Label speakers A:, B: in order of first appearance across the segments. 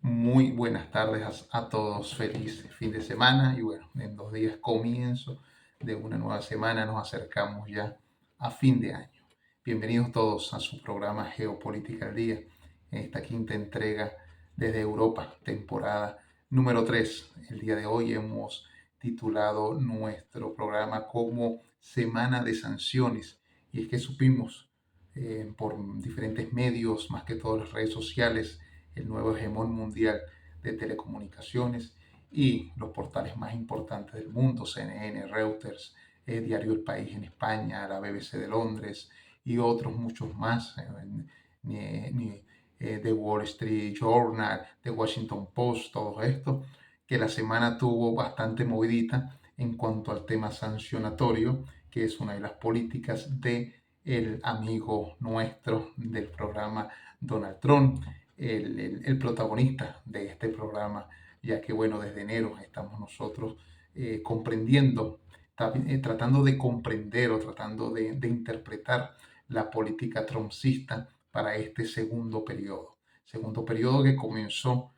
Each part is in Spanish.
A: Muy buenas tardes a todos, feliz fin de semana y bueno, en 2 días comienzo de una nueva semana, nos acercamos ya a fin de año. Bienvenidos todos a su programa Geopolítica al Día, en esta quinta entrega desde Europa, temporada número 3. El día de hoy hemos titulado nuestro programa como Semana de Sanciones y es que supimos por diferentes medios, más que todas las redes sociales, el nuevo hegemón mundial de telecomunicaciones y los portales más importantes del mundo, CNN, Reuters, Diario El País en España, la BBC de Londres y otros muchos más, The Wall Street Journal, The Washington Post, todo esto, que la semana tuvo bastante movidita en cuanto al tema sancionatorio, que es una de las políticas de el amigo nuestro del programa Donald Trump, el protagonista de este programa, ya que, bueno, desde enero estamos nosotros comprendiendo, tratando de comprender o tratando de interpretar la política trumpista para este segundo periodo que comenzó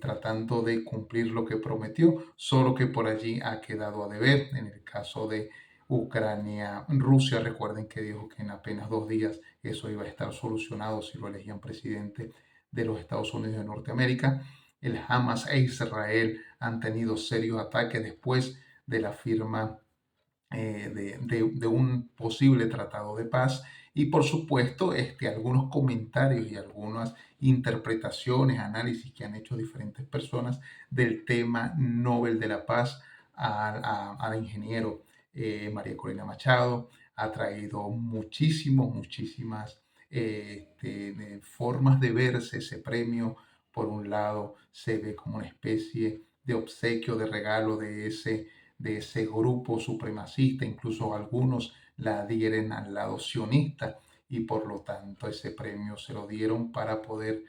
A: tratando de cumplir lo que prometió, solo que por allí ha quedado a deber. En el caso de Ucrania, Rusia, recuerden que dijo que en apenas 2 días eso iba a estar solucionado si lo elegían presidente de los Estados Unidos de Norteamérica. El Hamas e Israel han tenido serios ataques después de la firma de un posible tratado de paz y por supuesto algunos comentarios y algunas interpretaciones, análisis que han hecho diferentes personas del tema Nobel de la Paz al ingeniero María Corina Machado. Ha traído muchísimas formas de verse ese premio. Por un lado se ve como una especie de obsequio, de regalo de ese grupo supremacista, incluso algunos la adhieren al lado sionista y por lo tanto ese premio se lo dieron para poder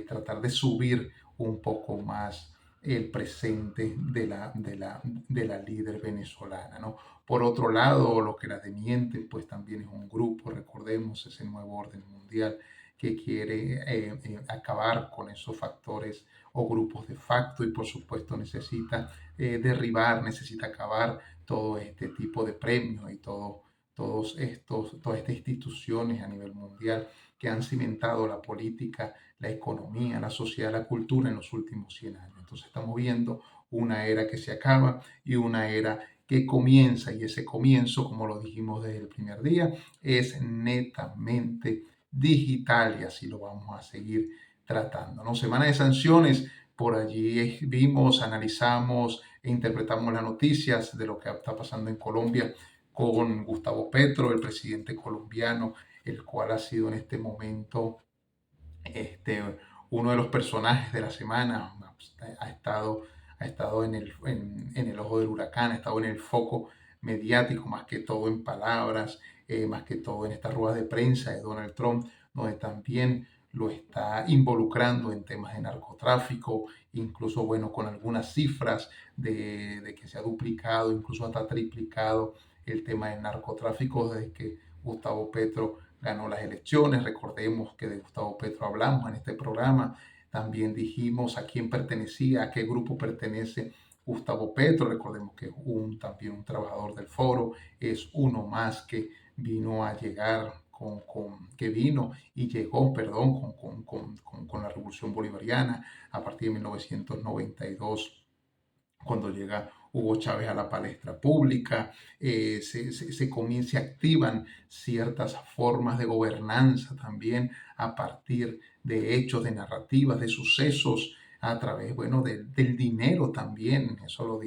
A: tratar de subir un poco más el presente de la líder venezolana, ¿no? Por otro lado, lo que la demienten, pues también es un grupo, recordemos, ese nuevo orden mundial que quiere acabar con esos factores o grupos de facto y por supuesto necesita derribar, necesita acabar todo este tipo de premios y todas estas instituciones a nivel mundial que han cimentado la política, la economía, la sociedad, la cultura en los últimos 100 años. Entonces estamos viendo una era que se acaba y una era que comienza, y ese comienzo, como lo dijimos desde el primer día, es netamente digital y así lo vamos a seguir tratando, ¿no? Semana de sanciones, por allí vimos, analizamos e interpretamos las noticias de lo que está pasando en Colombia con Gustavo Petro, el presidente colombiano, el cual ha sido en este momento este, uno de los personajes de la semana. Ha estado en el ojo del huracán, ha estado en el foco mediático, más que todo en palabras, más que todo en estas ruedas de prensa de Donald Trump, donde también lo está involucrando en temas de narcotráfico, incluso, bueno, con algunas cifras de que se ha duplicado, incluso hasta triplicado el tema del narcotráfico desde que Gustavo Petro ganó las elecciones. Recordemos que de Gustavo Petro hablamos en este programa. También dijimos a quién pertenecía, a qué grupo pertenece Gustavo Petro. Recordemos que es también un trabajador del foro, es uno más que vino a llegar que vino y llegó, perdón, con la Revolución Bolivariana a partir de 1992 cuando llega Hugo Chávez a la palestra pública, se activan ciertas formas de gobernanza también a partir de hechos, de narrativas, de sucesos, a través, bueno, del dinero también. Eso lo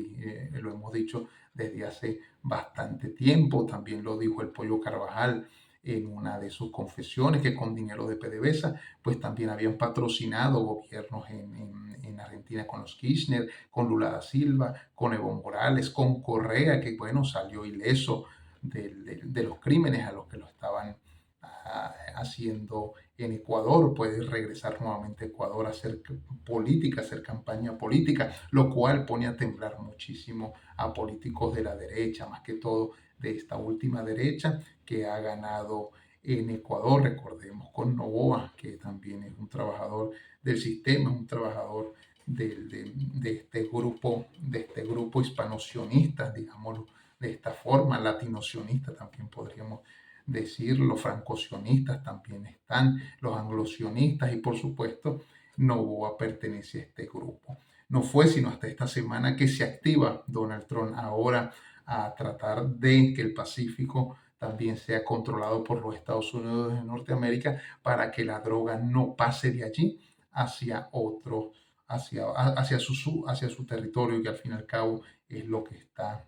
A: hemos dicho desde hace bastante tiempo. También lo dijo el Pollo Carvajal en una de sus confesiones, que con dinero de PDVSA, pues también habían patrocinado gobiernos en Argentina con los Kirchner, con Lula da Silva, con Evo Morales, con Correa, que bueno, salió ileso de los crímenes a los que lo estaban haciendo en Ecuador. Puede regresar nuevamente a Ecuador a hacer política, hacer campaña política, lo cual pone a temblar muchísimo a políticos de la derecha, más que todo de esta última derecha que ha ganado en Ecuador. Recordemos con Noboa, que también es un trabajador del sistema, un trabajador de este grupo hispano-sionista, digámoslo de esta forma, latino-sionista también podríamos decir, los franco-sionistas también están, los anglo-sionistas y por supuesto Noboa pertenece a este grupo. No fue sino hasta esta semana que se activa Donald Trump ahora a tratar de que el Pacífico también sea controlado por los Estados Unidos de Norteamérica para que la droga no pase de allí hacia otro, hacia su territorio, que al fin y al cabo es lo que está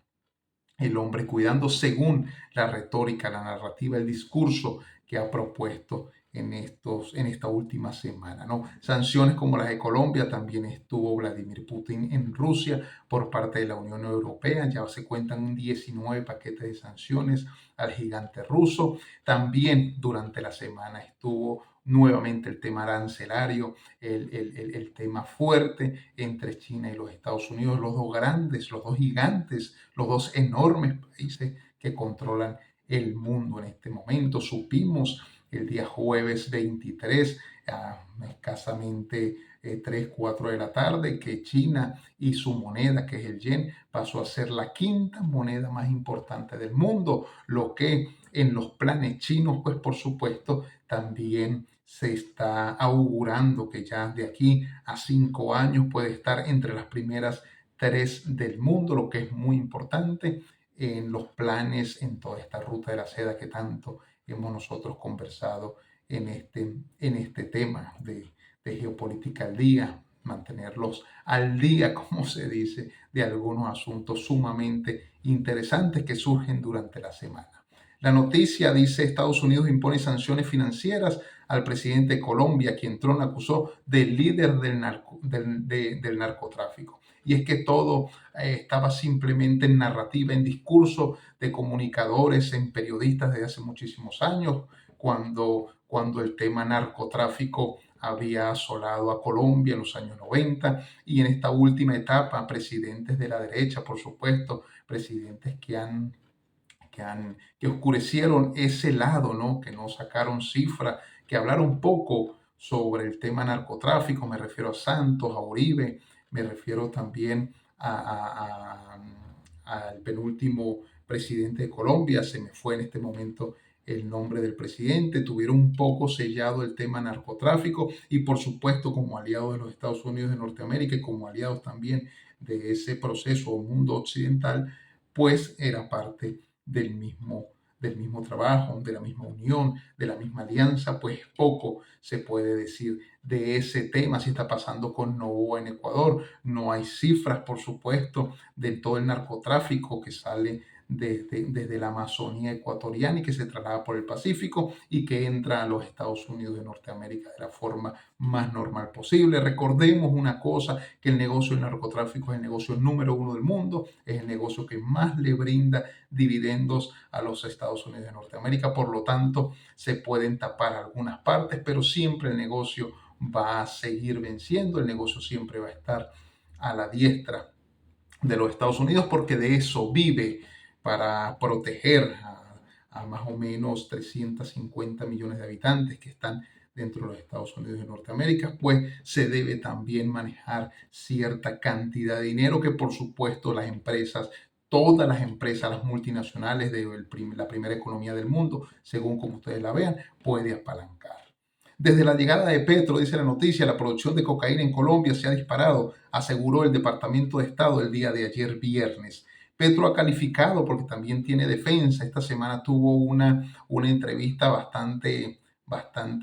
A: el hombre cuidando según la retórica, la narrativa, el discurso que ha propuesto en esta última semana, ¿no? Sanciones como las de Colombia, también estuvo Vladimir Putin en Rusia por parte de la Unión Europea, ya se cuentan 19 paquetes de sanciones al gigante ruso. También durante la semana estuvo nuevamente el tema arancelario, el tema fuerte entre China y los Estados Unidos, los dos grandes, los dos gigantes, los dos enormes países que controlan el mundo en este momento. Supimos el día jueves 23, escasamente 3, 4 de la tarde, que China y su moneda, que es el yen, pasó a ser la quinta moneda más importante del mundo, lo que en los planes chinos, pues por supuesto, también se está augurando que ya de aquí a 5 años puede estar entre las primeras tres del mundo, lo que es muy importante en los planes, en toda esta ruta de la seda que tanto hemos nosotros conversado en este tema de geopolítica al día, mantenerlos al día, como se dice, de algunos asuntos sumamente interesantes que surgen durante la semana. La noticia dice: Estados Unidos impone sanciones financieras al presidente de Colombia, quien Trump acusó de líder del narcotráfico. Y es que todo estaba simplemente en narrativa, en discurso de comunicadores, en periodistas desde hace muchísimos años, cuando el tema narcotráfico había asolado a Colombia en los años 90 y en esta última etapa presidentes de la derecha, por supuesto, presidentes que oscurecieron ese lado, ¿no? Que no sacaron cifras, que hablaron poco sobre el tema narcotráfico. Me refiero a Santos, a Uribe, me refiero también al penúltimo presidente de Colombia. Se me fue en este momento el nombre del presidente. Tuvieron un poco sellado el tema narcotráfico y por supuesto como aliados de los Estados Unidos de Norteamérica y como aliados también de ese proceso o mundo occidental, pues era parte del mismo trabajo, de la misma unión, de la misma alianza. Pues poco se puede decir de ese tema. Si está pasando con Novoa en Ecuador, no hay cifras, por supuesto, de todo el narcotráfico que sale desde la Amazonía ecuatoriana y que se traslada por el Pacífico y que entra a los Estados Unidos de Norteamérica de la forma más normal posible. Recordemos una cosa, que el negocio del narcotráfico es el negocio número uno del mundo, es el negocio que más le brinda dividendos a los Estados Unidos de Norteamérica. Por lo tanto, se pueden tapar algunas partes, pero siempre el negocio va a seguir venciendo, el negocio siempre va a estar a la diestra de los Estados Unidos porque de eso vive, para proteger a más o menos 350 millones de habitantes que están dentro de los Estados Unidos de Norteamérica, pues se debe también manejar cierta cantidad de dinero que por supuesto las empresas, todas las empresas, las multinacionales de la primera economía del mundo, según como ustedes la vean, puede apalancar. Desde la llegada de Petro, dice la noticia, la producción de cocaína en Colombia se ha disparado, aseguró el Departamento de Estado el día de ayer viernes. Petro ha calificado, porque también tiene defensa. Esta semana tuvo una entrevista bastante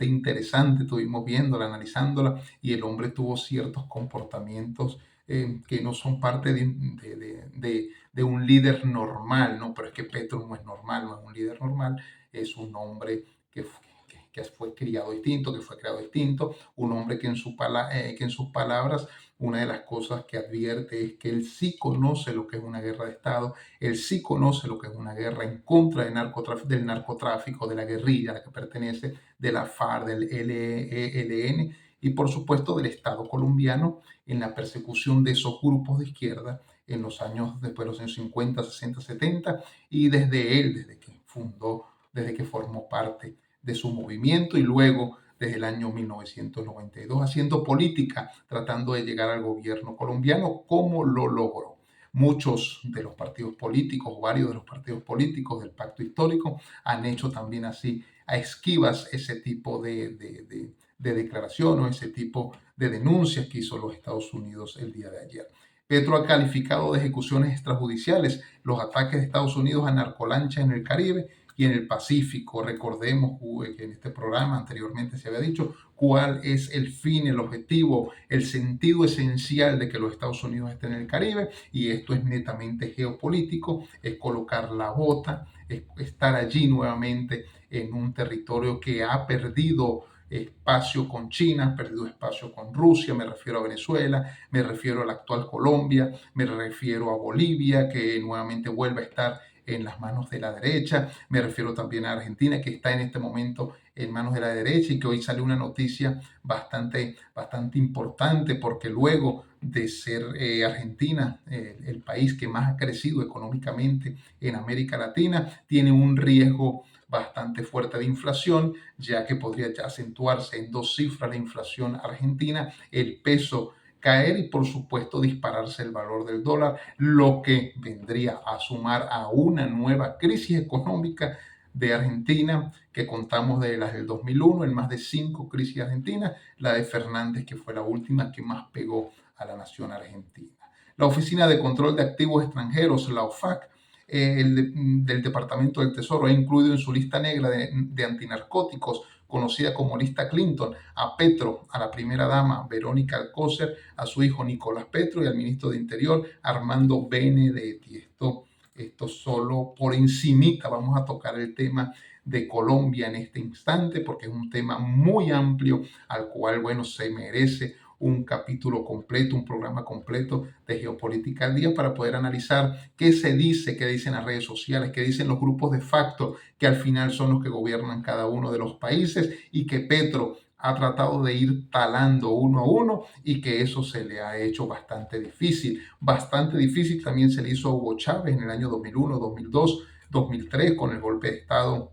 A: interesante, estuvimos viéndola, analizándola, y el hombre tuvo ciertos comportamientos que no son parte de un líder normal, ¿no? Pero es que Petro no es normal, no es un líder normal, es un hombre que fue criado distinto, que fue creado distinto, un hombre que en sus palabras, una de las cosas que advierte es que él sí conoce lo que es una guerra de Estado, él sí conoce lo que es una guerra en contra del narcotráfico, de la guerrilla a la que pertenece, de la FARC, del ELN y por supuesto del Estado colombiano en la persecución de esos grupos de izquierda en los años, después de los años 50, 60, 70 y desde que formó parte de su movimiento y luego desde el año 1992 haciendo política, tratando de llegar al gobierno colombiano. ¿Cómo lo logró? Muchos de los partidos políticos, varios de los partidos políticos del pacto histórico han hecho también así a esquivas ese tipo de declaración o ese tipo de denuncias que hizo los Estados Unidos el día de ayer. Petro ha calificado de ejecuciones extrajudiciales los ataques de Estados Unidos a narcolanchas en el Caribe y en el Pacífico. Recordemos que en este programa anteriormente se había dicho cuál es el fin, el objetivo, el sentido esencial de que los Estados Unidos estén en el Caribe, y esto es netamente geopolítico, es colocar la bota, es estar allí nuevamente en un territorio que ha perdido espacio con China, perdido espacio con Rusia, me refiero a Venezuela, me refiero a la actual Colombia, me refiero a Bolivia, que nuevamente vuelve a estar en las manos de la derecha, me refiero también a Argentina, que está en este momento en manos de la derecha y que hoy sale una noticia bastante importante porque luego de ser Argentina el país que más ha crecido económicamente en América Latina, tiene un riesgo bastante fuerte de inflación, ya que podría acentuarse en dos cifras la inflación argentina, el peso caer y por supuesto dispararse el valor del dólar, lo que vendría a sumar a una nueva crisis económica de Argentina, que contamos de las del 2001, en más de 5 crisis argentinas, la de Fernández, que fue la última que más pegó a la nación argentina. La Oficina de Control de Activos Extranjeros, la OFAC, del Departamento del Tesoro, ha incluido en su lista negra de antinarcóticos, conocida como lista Clinton, a Petro, a la primera dama Verónica Alcocer, a su hijo Nicolás Petro y al ministro de Interior Armando Benedetti. Esto solo por encimita vamos a tocar el tema de Colombia en este instante, porque es un tema muy amplio al cual, bueno, se merece un capítulo completo, un programa completo de Geopolítica al Día para poder analizar qué se dice, qué dicen las redes sociales, qué dicen los grupos de facto, que al final son los que gobiernan cada uno de los países y que Petro ha tratado de ir talando uno a uno y que eso se le ha hecho bastante difícil. Bastante difícil también se le hizo a Hugo Chávez en el año 2001, 2002, 2003 con el golpe de Estado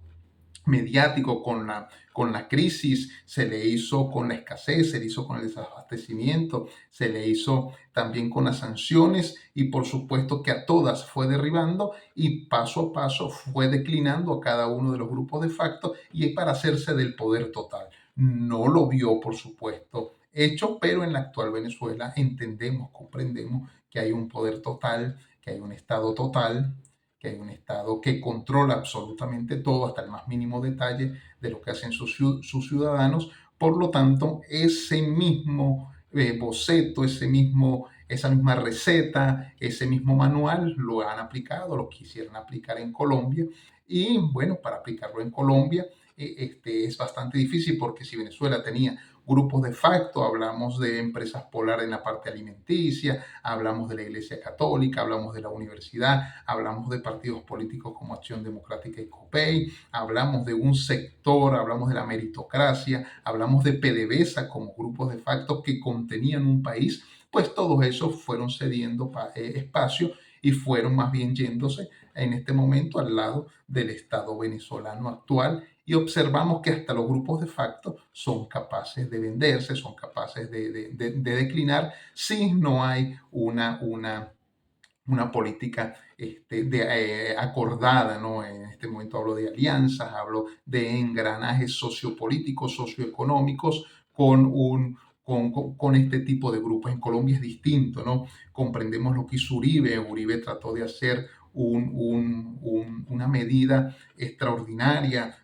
A: mediático, con la crisis, se le hizo con la escasez, se le hizo con el desabastecimiento, se le hizo también con las sanciones y por supuesto que a todas fue derribando y paso a paso fue declinando a cada uno de los grupos de facto y para hacerse del poder total. No lo vio, por supuesto, hecho, pero en la actual Venezuela entendemos, comprendemos que hay un poder total, que hay un Estado total, que hay un Estado que controla absolutamente todo, hasta el más mínimo detalle de lo que hacen sus ciudadanos. Por lo tanto, ese mismo boceto, esa misma receta, ese mismo manual lo han aplicado, lo quisieron aplicar en Colombia. Y bueno, para aplicarlo en Colombia es bastante difícil porque si Venezuela tenía grupos de facto, hablamos de empresas polar en la parte alimenticia, hablamos de la Iglesia Católica, hablamos de la universidad, hablamos de partidos políticos como Acción Democrática y COPEI, hablamos de un sector, hablamos de la meritocracia, hablamos de PDVSA como grupos de facto que contenían un país, pues todos esos fueron cediendo espacio y fueron más bien yéndose en este momento al lado del Estado venezolano actual y observamos que hasta los grupos de facto son capaces de venderse, son capaces de declinar si no hay una política acordada, ¿no? En este momento hablo de alianzas, hablo de engranajes sociopolíticos, socioeconómicos con este tipo de grupos. En Colombia es distinto, ¿no? Comprendemos lo que hizo Uribe. Uribe trató de hacer una medida extraordinaria,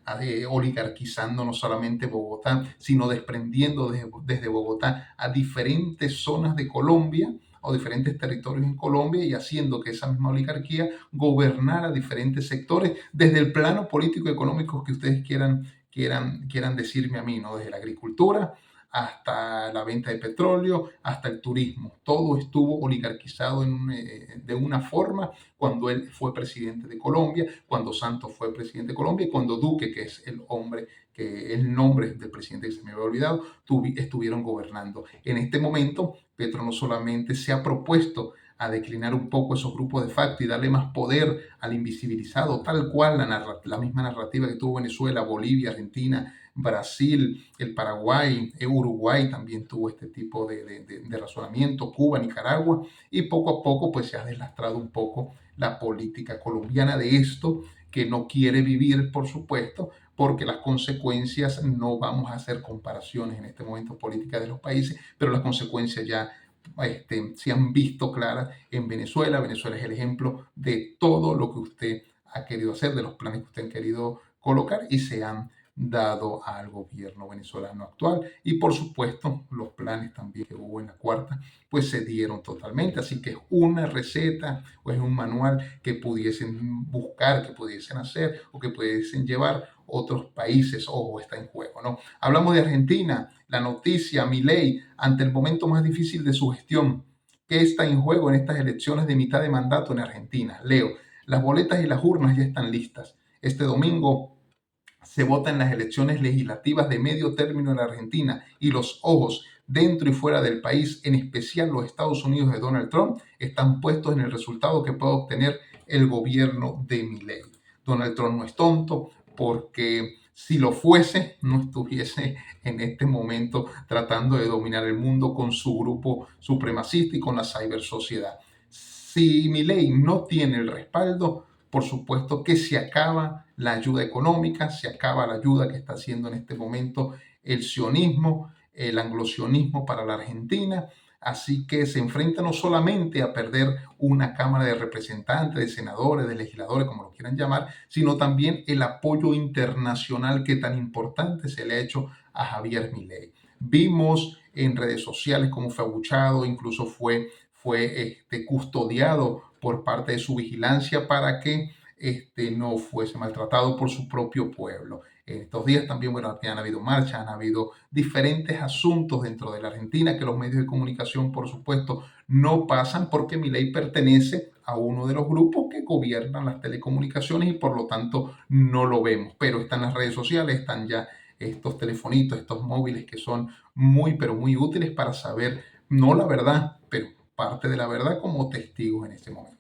A: oligarquizando no solamente Bogotá, sino desprendiendo desde Bogotá a diferentes zonas de Colombia o diferentes territorios en Colombia y haciendo que esa misma oligarquía gobernara diferentes sectores desde el plano político y económico que ustedes quieran decirme a mí, ¿no? Desde la agricultura hasta la venta de petróleo, hasta el turismo. Todo estuvo oligarquizado de una forma cuando él fue presidente de Colombia, cuando Santos fue presidente de Colombia y cuando Duque, que es el hombre, que es el nombre del presidente que se me había olvidado, estuvieron gobernando. En este momento, Petro no solamente se ha propuesto a declinar un poco esos grupos de facto y darle más poder al invisibilizado, tal cual la misma narrativa que tuvo Venezuela, Bolivia, Argentina, Brasil, el Paraguay, Uruguay también tuvo este tipo de razonamiento, Cuba, Nicaragua, y poco a poco pues se ha deslastrado un poco la política colombiana de esto, que no quiere vivir, por supuesto, porque las consecuencias, no vamos a hacer comparaciones en este momento políticas de los países, pero las consecuencias ya se han visto claras en Venezuela. Venezuela es el ejemplo de todo lo que usted ha querido hacer, de los planes que usted ha querido colocar y se han dado al gobierno venezolano actual. Y por supuesto, los planes también que hubo en la cuarta, pues se dieron totalmente. Así que es una receta o es un manual que pudiesen buscar, que pudiesen hacer o que pudiesen llevar otros países. Ojo, está en juego, ¿no? Hablamos de Argentina, la noticia, Milei, ante el momento más difícil de su gestión. ¿Qué está en juego en estas elecciones de mitad de mandato en Argentina? Leo, las boletas y las urnas ya están listas. Este domingo se vota en las elecciones legislativas de medio término en la Argentina y los ojos dentro y fuera del país, en especial los Estados Unidos de Donald Trump, están puestos en el resultado que puede obtener el gobierno de Milei. Donald Trump no es tonto, porque si lo fuese, no estuviese en este momento tratando de dominar el mundo con su grupo supremacista y con la cibersociedad. Si Milei no tiene el respaldo, por supuesto que se acaba la ayuda económica, se acaba la ayuda que está haciendo en este momento el sionismo, el anglosionismo para la Argentina. Así que se enfrenta no solamente a perder una Cámara de Representantes, de senadores, de legisladores, como lo quieran llamar, sino también el apoyo internacional que tan importante se le ha hecho a Javier Milei. Vimos en redes sociales cómo fue abuchado, incluso fue custodiado por parte de su vigilancia para que no fuese maltratado por su propio pueblo. En estos días también, bueno, han habido marchas, han habido diferentes asuntos dentro de la Argentina que los medios de comunicación, por supuesto, no pasan porque Milei pertenece a uno de los grupos que gobiernan las telecomunicaciones y por lo tanto no lo vemos. Pero están las redes sociales, están ya estos telefonitos, estos móviles que son muy, pero muy útiles para saber, no la verdad, pero parte de la verdad como testigos en este momento.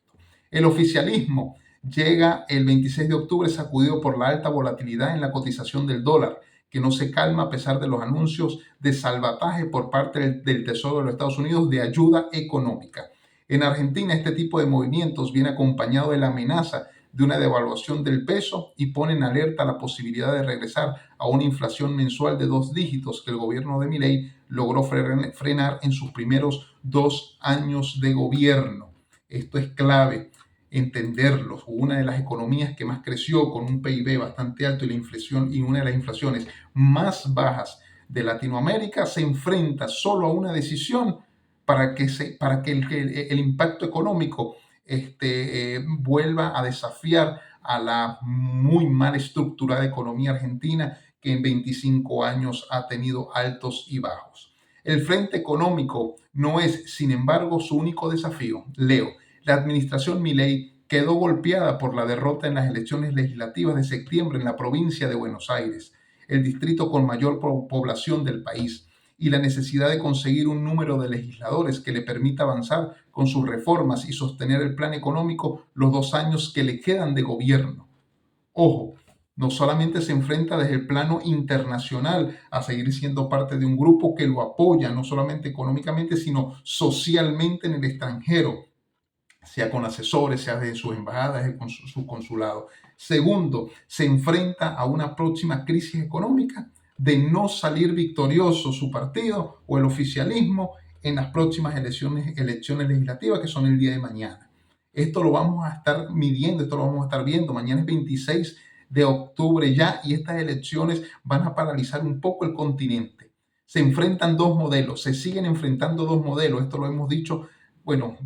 A: El oficialismo llega el 26 de octubre sacudido por la alta volatilidad en la cotización del dólar, que no se calma a pesar de los anuncios de salvataje por parte del Tesoro de los Estados Unidos de ayuda económica. En Argentina este tipo de movimientos viene acompañado de la amenaza de una devaluación del peso y pone en alerta la posibilidad de regresar a una inflación mensual de 2 dígitos que el gobierno de Milei logró frenar en sus primeros 2 años de gobierno. Esto es clave entenderlo. Una de las economías que más creció con un PIB bastante alto y la inflación y una de las inflaciones más bajas de Latinoamérica se enfrenta solo a una decisión para que el impacto económico vuelva a desafiar a la muy mal estructurada economía argentina que en 25 años ha tenido altos y bajos. El frente económico no es, sin embargo, su único desafío. Leo, la administración Milei quedó golpeada por la derrota en las elecciones legislativas de septiembre en la provincia de Buenos Aires, el distrito con mayor población del país, y la necesidad de conseguir un número de legisladores que le permita avanzar con sus reformas y sostener el plan económico los 2 años que le quedan de gobierno. Ojo, no solamente se enfrenta desde el plano internacional a seguir siendo parte de un grupo que lo apoya, no solamente económicamente, sino socialmente en el extranjero, sea con asesores, sea de sus embajadas, de su consulado. Segundo, se enfrenta a una próxima crisis económica de no salir victorioso su partido o el oficialismo en las próximas elecciones legislativas que son el día de mañana. Esto lo vamos a estar midiendo, esto lo vamos a estar viendo. Mañana es 26 de octubre ya y estas elecciones van a paralizar un poco el continente. Se enfrentan dos modelos, se siguen enfrentando dos modelos, esto lo hemos dicho, bueno,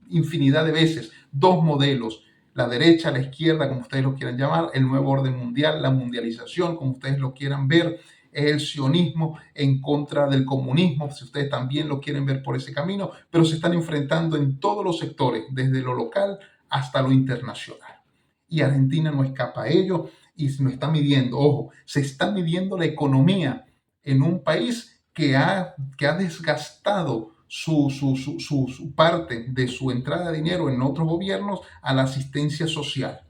A: infinidad de veces, dos modelos, la derecha, la izquierda, como ustedes lo quieran llamar, el nuevo orden mundial, la mundialización, como ustedes lo quieran ver, el sionismo en contra del comunismo, si ustedes también lo quieren ver por ese camino, pero se están enfrentando en todos los sectores, desde lo local hasta lo internacional. Y Argentina no escapa a ello y se lo está midiendo. Ojo, se está midiendo la economía en un país que ha desgastado su parte de su entrada de dinero en otros gobiernos a la asistencia social.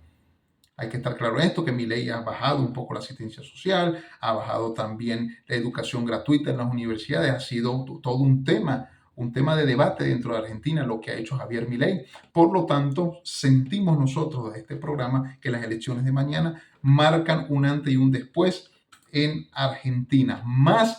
A: Hay que estar claro en esto, que Milei ha bajado un poco la asistencia social, ha bajado también la educación gratuita en las universidades, ha sido todo un tema de debate dentro de Argentina, lo que ha hecho Javier Milei. Por lo tanto, sentimos nosotros de este programa que las elecciones de mañana marcan un antes y un después en Argentina, más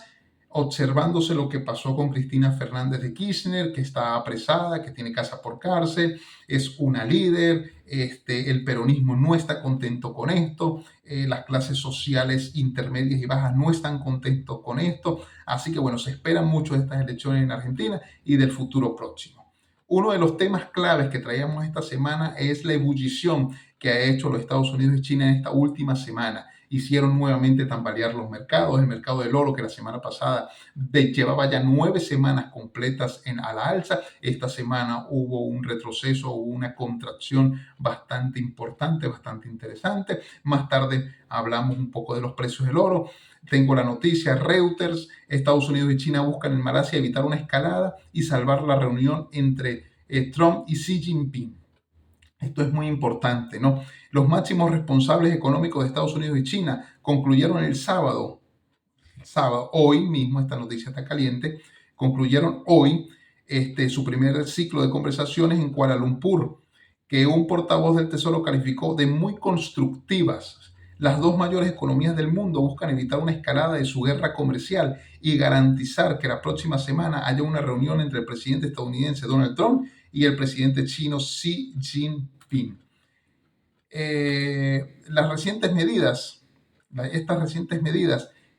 A: observándose lo que pasó con Cristina Fernández de Kirchner, que está apresada, que tiene casa por cárcel, es una líder, el peronismo no está contento con esto, las clases sociales intermedias y bajas no están contentos con esto, así que bueno, se esperan mucho de estas elecciones en Argentina y del futuro próximo. Uno de los temas claves que traíamos esta semana es la ebullición que ha hecho los Estados Unidos y China en esta última semana. Hicieron nuevamente tambalear los mercados, el mercado del oro que la semana pasada llevaba ya 9 semanas completas a la alza. Esta semana hubo un retroceso, hubo una contracción bastante importante, bastante interesante. Más tarde hablamos un poco de los precios del oro. Tengo la noticia, Reuters, Estados Unidos y China buscan en Malasia evitar una escalada y salvar la reunión entre Trump y Xi Jinping. Esto es muy importante, ¿no? Los máximos responsables económicos de Estados Unidos y China concluyeron el sábado, hoy mismo, esta noticia está caliente, concluyeron hoy su primer ciclo de conversaciones en Kuala Lumpur, que un portavoz del Tesoro calificó de muy constructivas. Las dos mayores economías del mundo buscan evitar una escalada de su guerra comercial y garantizar que la próxima semana haya una reunión entre el presidente estadounidense Donald Trump y el presidente chino Xi Jinping. Estas recientes medidas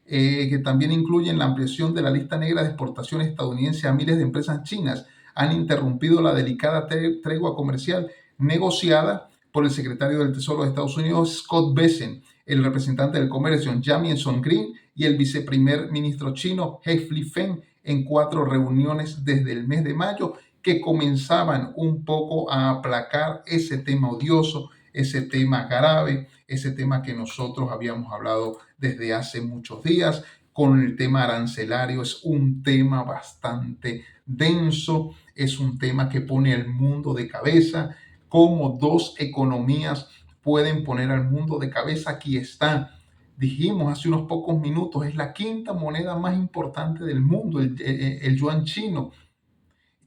A: que también incluyen la ampliación de la lista negra de exportaciones estadounidenses a miles de empresas chinas, han interrumpido la delicada tregua comercial negociada por el secretario del Tesoro de Estados Unidos, Scott Bessent, el representante del comercio, Jamieson Green, y el viceprimer ministro chino, He Lifeng, en 4 reuniones desde el mes de mayo, que comenzaban un poco a aplacar ese tema odioso, ese tema grave, ese tema que nosotros habíamos hablado desde hace muchos días. Con el tema arancelario es un tema bastante denso, es un tema que pone al mundo de cabeza, cómo dos economías pueden poner al mundo de cabeza. Aquí está, dijimos hace unos pocos minutos, es la quinta moneda más importante del mundo, el yuan chino.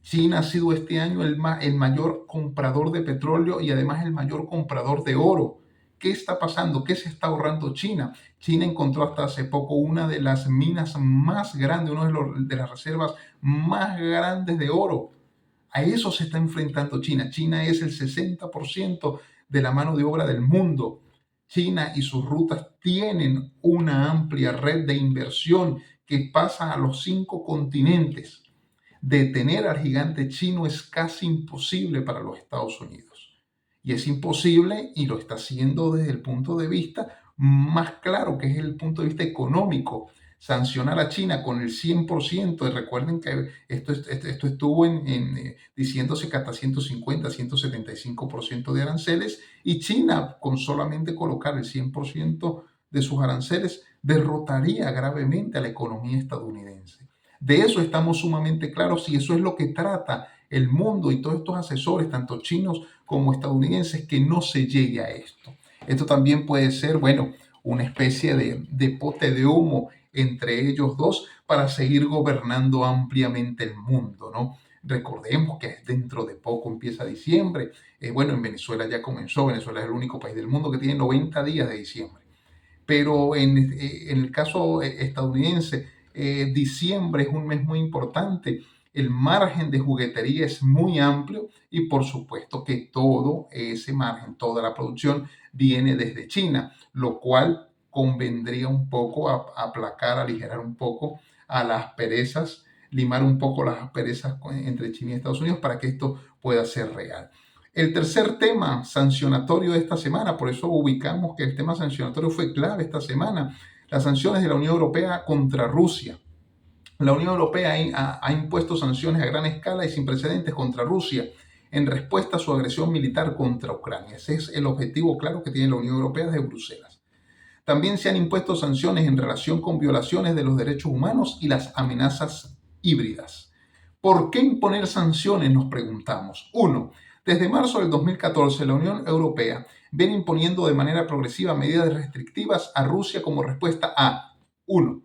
A: China ha sido este año el mayor comprador de petróleo y además el mayor comprador de oro. ¿Qué está pasando? ¿Qué se está ahorrando China? China encontró hasta hace poco una de las minas más grandes, una de las reservas más grandes de oro. A eso se está enfrentando China. China es el 60% de la mano de obra del mundo. China y sus rutas tienen una amplia red de inversión que pasa a los 5 continentes. Detener al gigante chino es casi imposible para los Estados Unidos. Y es imposible, y lo está haciendo desde el punto de vista más claro, que es el punto de vista económico. Sancionar a China con el 100%, y recuerden que esto estuvo diciéndose que hasta 150, 175% de aranceles, y China con solamente colocar el 100% de sus aranceles derrotaría gravemente a la economía estadounidense. De eso estamos sumamente claros y eso es lo que trata el mundo y todos estos asesores, tanto chinos como estadounidenses, que no se llegue a esto. Esto también puede ser, bueno, una especie de pote de humo entre ellos dos para seguir gobernando ampliamente el mundo, ¿no? Recordemos que dentro de poco empieza diciembre. Bueno, en Venezuela ya comenzó. Venezuela es el único país del mundo que tiene 90 días de diciembre. Pero en el caso estadounidense, diciembre es un mes muy importante. El margen de juguetería es muy amplio y por supuesto que todo ese margen, toda la producción viene desde China, lo cual convendría un poco a aplacar, aligerar un poco a las perezas, limar un poco las asperezas entre China y Estados Unidos para que esto pueda ser real. El tercer tema sancionatorio de esta semana, por eso ubicamos que el tema sancionatorio fue clave esta semana, las sanciones de la Unión Europea contra Rusia. La Unión Europea ha impuesto sanciones a gran escala y sin precedentes contra Rusia. en respuesta a su agresión militar contra Ucrania. Ese es el objetivo claro que tiene la Unión Europea desde Bruselas. También se han impuesto sanciones en relación con violaciones de los derechos humanos y las amenazas híbridas. ¿Por qué imponer sanciones? Nos preguntamos. Uno, desde marzo del 2014, la Unión Europea viene imponiendo de manera progresiva medidas restrictivas a Rusia como respuesta a 1.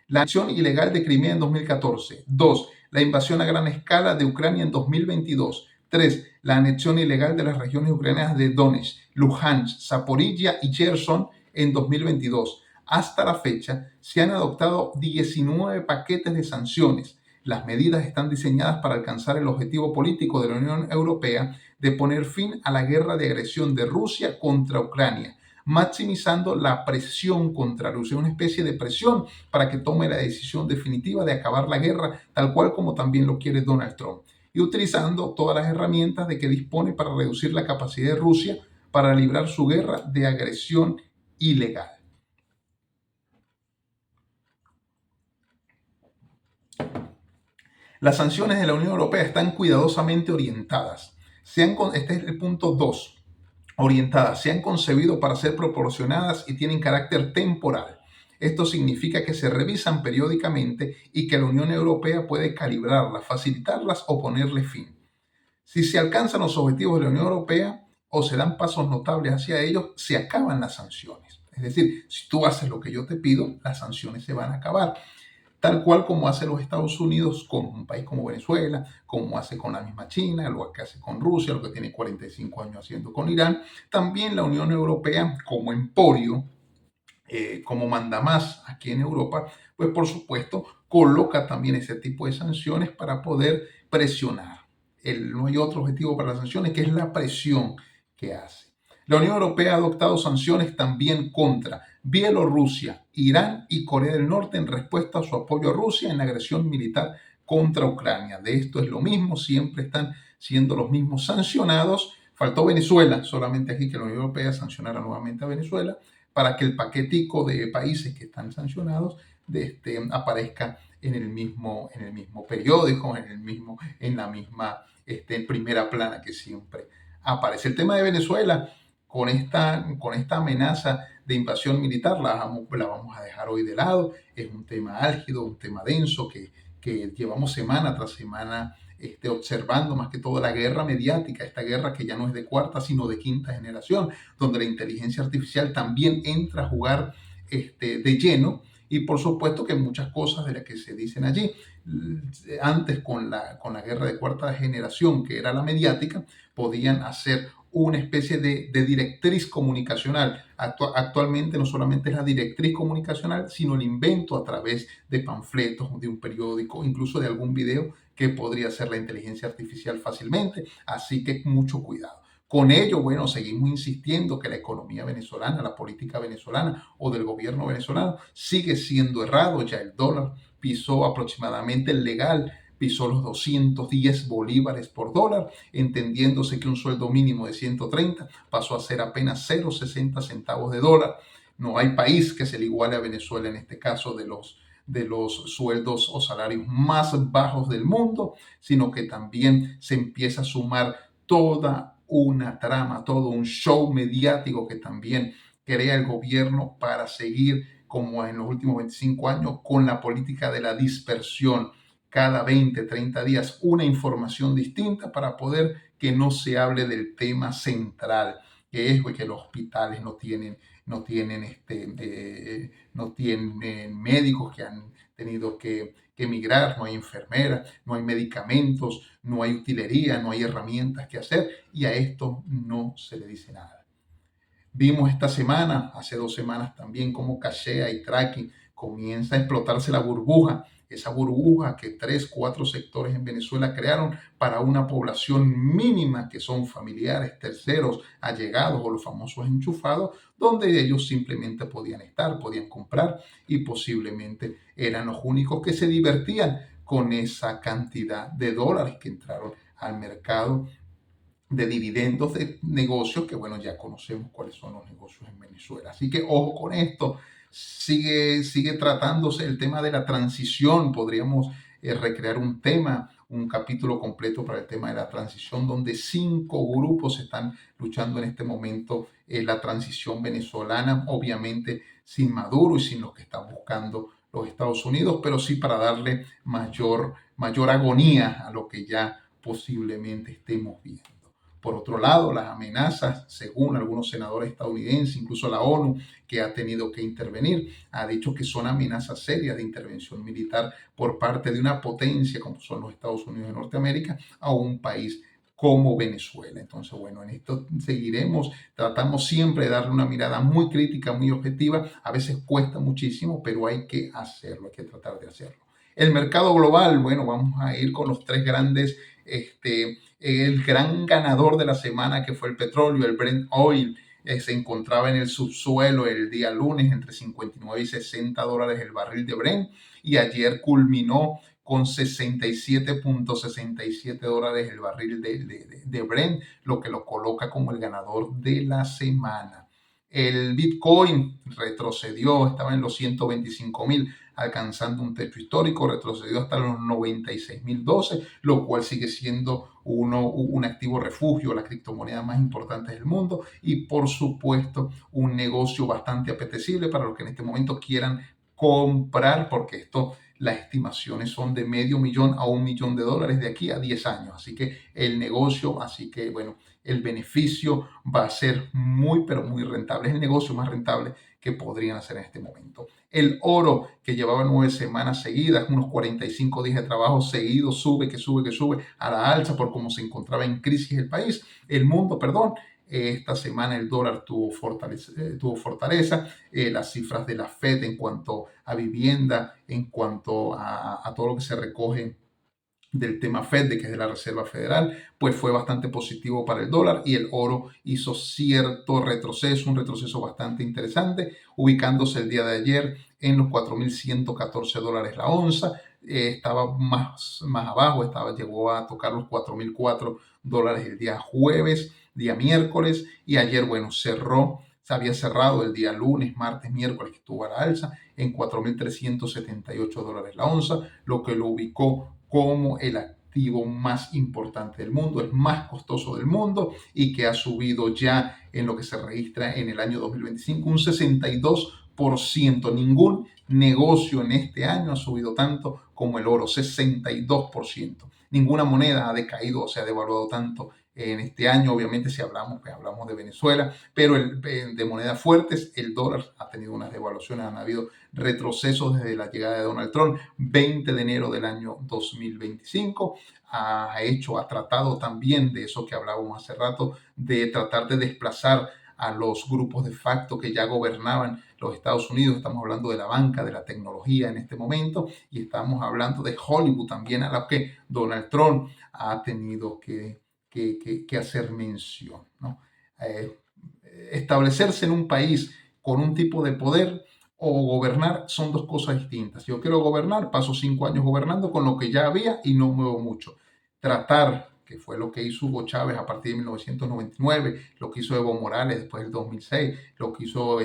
A: La anexión ilegal de Crimea en 2014. 2. La invasión a gran escala de Ucrania en 2022. 3. La anexión ilegal de las regiones ucranianas de Donetsk, Luhansk, Zaporilla y Cherson en 2022. Hasta la fecha, se han adoptado 19 paquetes de sanciones. Las medidas están diseñadas para alcanzar el objetivo político de la Unión Europea de poner fin a la guerra de agresión de Rusia contra Ucrania, maximizando la presión contra Rusia, una especie de presión para que tome la decisión definitiva de acabar la guerra, tal cual como también lo quiere Donald Trump, y utilizando todas las herramientas de que dispone para reducir la capacidad de Rusia para librar su guerra de agresión ilegal. Las sanciones de la Unión Europea están cuidadosamente orientadas. Este es el punto 2. Orientadas, se han concebido para ser proporcionadas y tienen carácter temporal. Esto significa que se revisan periódicamente y que la Unión Europea puede calibrarlas, facilitarlas o ponerle fin. Si se alcanzan los objetivos de la Unión Europea o se dan pasos notables hacia ellos, se acaban las sanciones. Es decir, si tú haces lo que yo te pido, las sanciones se van a acabar. Tal cual como hace los Estados Unidos con un país como Venezuela, como hace con la misma China, lo que hace con Rusia, lo que tiene 45 años haciendo con Irán. También la Unión Europea como emporio, como mandamás aquí en Europa, pues por supuesto coloca también ese tipo de sanciones para poder presionar. No hay otro objetivo para las sanciones que es la presión que hace. La Unión Europea ha adoptado sanciones también contra Bielorrusia, Irán y Corea del Norte en respuesta a su apoyo a Rusia en la agresión militar contra Ucrania. De esto es lo mismo, siempre están siendo los mismos sancionados. Faltó Venezuela, solamente aquí que la Unión Europea sancionara nuevamente a Venezuela para que el paquetico de países que están sancionados aparezca en el mismo periódico, en la misma en primera plana que siempre aparece. El tema de Venezuela, con esta amenaza de invasión militar, la vamos a dejar hoy de lado. Es un tema álgido, un tema denso que llevamos semana tras semana observando más que todo la guerra mediática, esta guerra que ya no es de cuarta, sino de quinta generación, donde la inteligencia artificial también entra a jugar de lleno. Y por supuesto que muchas cosas de las que se dicen allí, antes con la guerra de cuarta generación, que era la mediática, podían hacer una especie de directriz comunicacional. Actualmente no solamente es la directriz comunicacional, sino el invento a través de panfletos, de un periódico, incluso de algún video que podría hacer la inteligencia artificial fácilmente. Así que mucho cuidado. Con ello, bueno, seguimos insistiendo que la economía venezolana, la política venezolana o del gobierno venezolano sigue siendo errado. Ya el dólar pisó aproximadamente el legal, pisó los 210 bolívares por dólar, entendiéndose que un sueldo mínimo de 130 pasó a ser apenas 0,60 centavos de dólar. No hay país que se le iguale a Venezuela en este caso de los sueldos o salarios más bajos del mundo, sino que también se empieza a sumar toda una trama, todo un show mediático que también crea el gobierno para seguir, como en los últimos 25 años, con la política de la dispersión. Cada 20, 30 días una información distinta para poder que no se hable del tema central, que es que los hospitales no tienen médicos, que han tenido que emigrar, no hay enfermeras, no hay medicamentos, no hay utilería, no hay herramientas que hacer, y a esto no se le dice nada. Vimos esta semana, hace 2 semanas también, cómo Cachea y Tracking comienza a explotarse la burbuja, esa burbuja que 3, 4 sectores en Venezuela crearon para una población mínima que son familiares, terceros, allegados o los famosos enchufados, donde ellos simplemente podían estar, podían comprar y posiblemente eran los únicos que se divertían con esa cantidad de dólares que entraron al mercado de dividendos de negocios que, bueno, ya conocemos cuáles son los negocios en Venezuela. Así que ojo con esto, sigue tratándose el tema de la transición, podríamos recrear un tema, un capítulo completo para el tema de la transición, donde 5 grupos están luchando en este momento la transición venezolana, obviamente sin Maduro y sin lo que está buscando los Estados Unidos, pero sí para darle mayor agonía a lo que ya posiblemente estemos viendo. Por otro lado, las amenazas, según algunos senadores estadounidenses, incluso la ONU, que ha tenido que intervenir, ha dicho que son amenazas serias de intervención militar por parte de una potencia como son los Estados Unidos de Norteamérica a un país como Venezuela. Entonces, bueno, en esto seguiremos, tratamos siempre de darle una mirada muy crítica, muy objetiva, a veces cuesta muchísimo, pero hay que hacerlo, hay que tratar de hacerlo. El mercado global, bueno, vamos a ir con los tres grandes, el gran ganador de la semana que fue el petróleo, el Brent Oil, se encontraba en el subsuelo el día lunes entre 59 y 60 dólares el barril de Brent y ayer culminó con 67.67 dólares el barril de Brent, lo que lo coloca como el ganador de la semana. El Bitcoin retrocedió, estaba en los 125.000, alcanzando un techo histórico, retrocedió hasta los 96.012, lo cual sigue siendo un activo refugio, la criptomoneda más importante del mundo y por supuesto un negocio bastante apetecible para los que en este momento quieran comprar, porque las estimaciones son de $500,000 a $1,000,000 de aquí a 10 años. Así que el negocio, así que bueno, el beneficio va a ser muy, pero muy rentable. Es el negocio más rentable que podrían hacer en este momento. El oro, que llevaba 9 semanas seguidas, unos 45 días de trabajo seguidos, sube, que sube, que sube a la alza por cómo se encontraba en crisis el mundo, perdón. Esta semana el dólar tuvo fortaleza, las cifras de la Fed en cuanto a vivienda, en cuanto a todo lo que se recoge del tema Fed, que es de la Reserva Federal, pues fue bastante positivo para el dólar y el oro hizo cierto retroceso, un retroceso bastante interesante, ubicándose el día de ayer en los 4.114 dólares la onza. Estaba más abajo, llegó a tocar los 4.004 dólares el día jueves, día miércoles, y ayer, bueno, se había cerrado el día lunes, martes, miércoles, que estuvo a la alza en 4.378 dólares la onza, lo que lo ubicó como el activo más importante del mundo, el más costoso del mundo y que ha subido ya en lo que se registra en el año 2025 un 62%. Ningún negocio en este año ha subido tanto como el oro, 62%. Ninguna moneda ha decaído o se ha devaluado tanto en este año. Obviamente si hablamos, pues hablamos de Venezuela, pero de monedas fuertes, el dólar ha tenido unas devaluaciones, han habido retrocesos desde la llegada de Donald Trump, 20 de enero del año 2025. Ha tratado también de eso que hablábamos hace rato, de tratar de desplazar a los grupos de facto que ya gobernaban los Estados Unidos. Estamos hablando de la banca, de la tecnología en este momento, y estamos hablando de Hollywood también, a la que Donald Trump ha tenido que hacer mención, ¿no? Eh, Establecerse en un país con un tipo de poder o gobernar son dos cosas distintas. Yo quiero gobernar, paso 5 años gobernando con lo que ya había y no muevo mucho. Tratar, que fue lo que hizo Hugo Chávez a partir de 1999, lo que hizo Evo Morales después del 2006, lo que hizo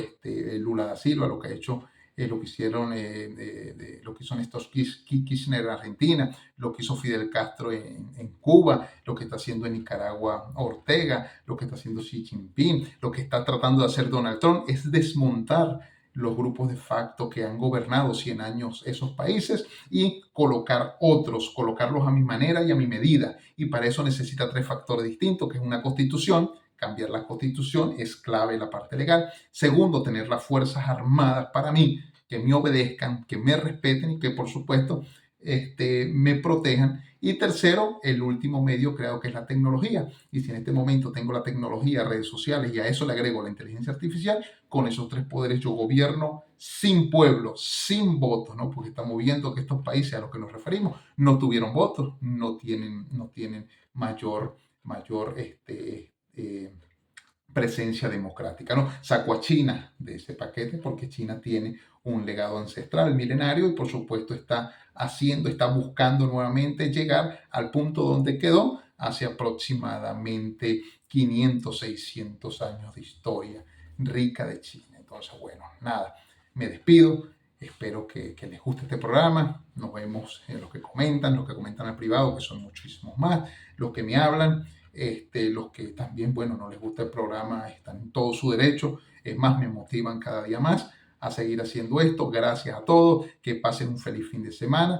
A: Lula da Silva, lo que ha hecho lo que hicieron, lo que hizo Néstor Kirchner en Argentina, lo que hizo Fidel Castro en Cuba, lo que está haciendo en Nicaragua Ortega, lo que está haciendo Xi Jinping, lo que está tratando de hacer Donald Trump es desmontar los grupos de facto que han gobernado 100 años esos países y colocar otros, colocarlos a mi manera y a mi medida. Y para eso necesita tres factores distintos, que es una constitución. Cambiar la constitución es clave en la parte legal. Segundo, tener las fuerzas armadas para mí, que me obedezcan, que me respeten y que por supuesto me protejan. Y tercero, el último medio creo que es la tecnología. Y si en este momento tengo la tecnología, redes sociales y a eso le agrego la inteligencia artificial, con esos tres poderes yo gobierno sin pueblo, sin votos, ¿no? Porque estamos viendo que estos países a los que nos referimos no tuvieron votos, no tienen mayor presencia democrática, ¿no? Sacó a China de ese paquete porque China tiene un legado ancestral milenario y por supuesto está buscando nuevamente llegar al punto donde quedó hace aproximadamente 500, 600 años de historia rica de China. Entonces, bueno, nada, me despido. Espero que les guste este programa. Nos vemos en los que comentan al privado, que son muchísimos más, los que me hablan, los que también, bueno, no les gusta el programa, están en todo su derecho. Es más, me motivan cada día más a seguir haciendo esto. Gracias a todos. Que pasen un feliz fin de semana.